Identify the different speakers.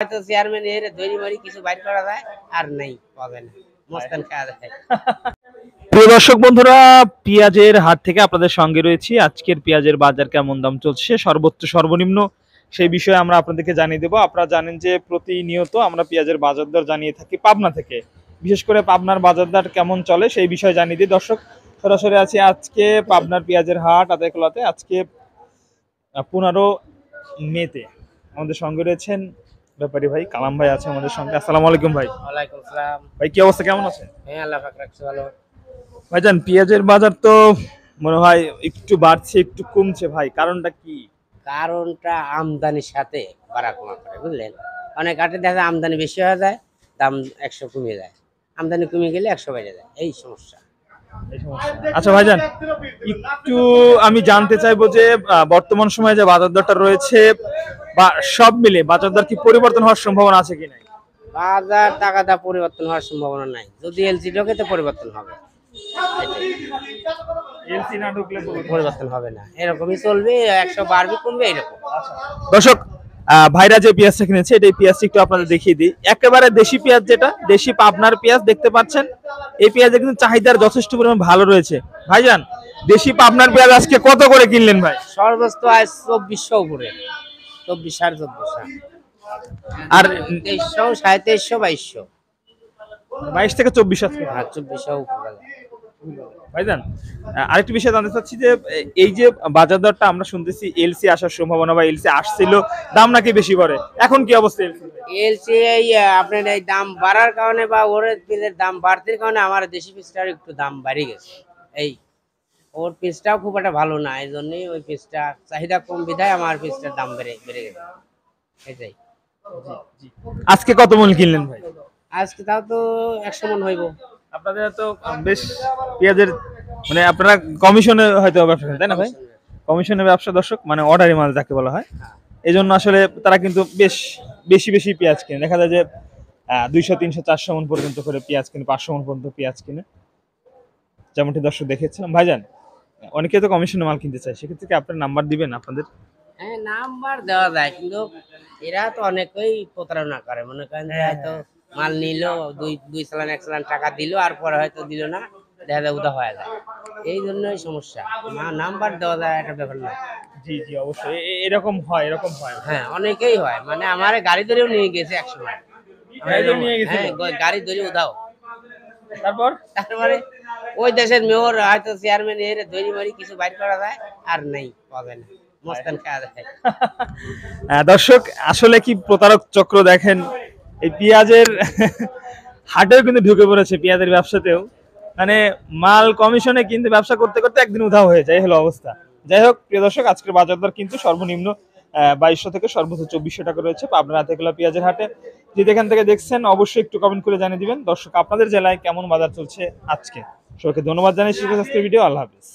Speaker 1: হয়তো চেয়ারম্যান এর দড়ি মারি কিছু বাইর করা যায় আর নাই পাবে না মস্তান খাওয়া যায়।
Speaker 2: প্রিয় দর্শক বন্ধুরা, পেঁয়াজের হাট থেকে আপনাদের সঙ্গে রয়েছি। আজকের পেঁয়াজের বাজার কেমন দাম চলছে, সর্বোচ্চ সর্বনিম্ন সেই বিষয়ে আমরা আপনাদেরকে জানিয়ে দেবো। আপনারা জানেন যে প্রতিনিয়ত আমরা পেঁয়াজের বাজার দর জানিয়ে থাকি পাবনা থেকে। বিশেষ করে পাবনার বাজার দর কেমন চলে সেই বিষয়ে জানিয়ে দিই। দর্শক, সরাসরি আছি আজকে পাবনার পেঁয়াজের হাট আতাইকুলাতে। আজকে 15 মেতে আমাদের সঙ্গে রয়েছেন ব্যাপারী ভাই কালাম ভাই আছে আমাদের সঙ্গে। আসসালামু আলাইকুম ভাই।
Speaker 1: ওয়ালাইকুম আসসালাম।
Speaker 2: ভাই কি অবস্থা, কেমন আছেন?
Speaker 1: হ্যাঁ, আল্লাহ পাক রাখছে ভালো।
Speaker 2: ভাইজান, পেঁয়াজের বাজার তো মনে হয় একটু বাড়ছে একটু কমছে ভাই, কারণটা কি?
Speaker 1: কারণটা আমদানির সাথে বাড়া কমা করে, বুঝলেন? অনেক হাটে দেখা যায় আমদানি বেশি হয়ে যায়, দাম 100 কমে যায়। আমদানি কমে গেলে 100 বেড়ে যায়, এই সমস্যা।
Speaker 2: আচ্ছা ভাইজান, একটু আমি জানতে চাইবো যে বর্তমান সময়ে যে বাজার দরটা রয়েছে বা সব মিলে বাজার দর কি পরিবর্তন হওয়ার সম্ভাবনা আছে কি নাই?
Speaker 1: বাজার টাকাটা পরিবর্তন হওয়ার সম্ভাবনা নাই, যদি এলসি ঢোকে তো পরিবর্তন হবে।
Speaker 2: এলসি না ঢুকলে
Speaker 1: পরিবর্তন হবে না, এরকমই চলবে, 100 বাড়বে কমবে এরকম।
Speaker 2: দর্শক, ভাইরা যে পেঁয়াজটা কিনেছে এটা পেঁয়াজটা একটু আপনাদের দেখিয়ে দিই। একেবারে দেশি পেঁয়াজ, যেটা দেশি পাবনার পেঁয়াজ দেখতে পাচ্ছেন। এই পেঁয়াজের কিন্তু চাহিদার যথেষ্ট পরিমাণ ভালো রয়েছে। ভাইজান, দেশি পাবনার পেঁয়াজ আজকে কত করে কিনলেন ভাই?
Speaker 1: সর্বোচ্চ আজ 2400 উপরে, 24 24.5।
Speaker 2: আর
Speaker 1: 2300 2300 2200।
Speaker 2: 22 থেকে 24 আজকে।
Speaker 1: হ্যাঁ, 2400 উপরে।
Speaker 2: ভাইজান, আরেকটি বিষয় জানতে চাচ্ছি যে এই যে বাজার দরটা আমরা শুনতেছি এলসি আসার সম্ভাবনা বা এলসি আসছিল, দাম নাকি বেশি পড়ে, এখন কি অবস্থা এলসি?
Speaker 1: এলসি এই আপনার এই দাম বাড়ার কারণে বা ওর পিসের দাম বাড়তির কারণে আমার দেশি পিসটার একটু দাম বাড়ি গেছে। এই ওর পিসটাও খুব একটা ভালো না, এই জন্যই ওই পিসটা চাহিদা কম বিধায় আমার পিসটার দাম বেড়ে গেছে, এটাই।
Speaker 2: আজকে কত মূল কিনলেন ভাই?
Speaker 1: আজকে তাও তো 100 মন হইব।
Speaker 2: আপনাদের তো বেশ পেঁয়াজের মানে আপনারা কমিশনে হয়তো ব্যবসা করেন, তাই না ভাই? কমিশনের ব্যবসা দর্শক, মানে অর্ডারি মাল যাকে বলা হয়। এই জন্য আসলে তারা কিন্তু বেশ বেশি বেশি পেঁয়াজ কিনে। দেখা যায় যে 200 300 400 মন পর্যন্ত করে পেঁয়াজ কিনে, 500 মন পর্যন্ত পেঁয়াজ কিনে, যেমনটি দর্শক দেখেছিলাম। ভাইজান, অনেকে তো কমিশনে মাল কিনতে চায়, সেক্ষেত্রে কি আপনার নাম্বার দিবেন আপনাদের?
Speaker 1: হ্যাঁ, নাম্বার দেওয়া যায়, কিন্তু এরা তো অনেকেই প্রতারণা করে। মনে করেন যে হয়তো মাল নিল, দুই চালান 1 চালান টাকা দিল, আর পরে হয়তো দিল না, দেখা যায় উদা হয়ে যায়। এই জন্যই সমস্যা। নাম্বার দেওয়া যায় একটা ব্যাপার না।
Speaker 2: জি জি, অবশ্যই এরকম হয়, এরকম হয়।
Speaker 1: হ্যাঁ, অনেকেই হয়, মানে আমার গাড়ি ধরেও নিয়ে গেছে এক সময়। হ্যাঁ, গাড়ি ধরে উধাও। তারপরে ওই দেশের মেয়র হয়তো চেয়ারম্যান এর দড়ি মারি কিছু বাইর করা যায় আর নাই পাবে না, মস্তান খাওয়া যায়।
Speaker 2: দর্শক, আসলে কি প্রতারক চক্র দেখেন, এই পেঁয়াজের হাটেও কিন্তু ঢুকে পড়েছে, পেঁয়াজের ব্যবসাতেও। মানে মাল কমিশনে কিন্তু ব্যবসা করতে করতে একদিন উধাও হয়ে যায়, হলো অবস্থা। যাই হোক প্রিয় দর্শক, আজকের বাজার দর কিন্তু সর্বনিম্ন 2200 থেকে সর্বোচ্চ 2400 টাকা রয়েছে পাবনা আতাইকুলা পেঁয়াজের হাটে। যে যেখান থেকে দেখছেন অবশ্যই একটু কমেন্ট করে জানিয়ে দিবেন। দর্শক, আপনাদের জেলায় কেমন বাজার চলছে আজকে। সবাইকে ধন্যবাদ জানাই। শিখে আজকের ভিডিও। আল্লাহ হাফিজ।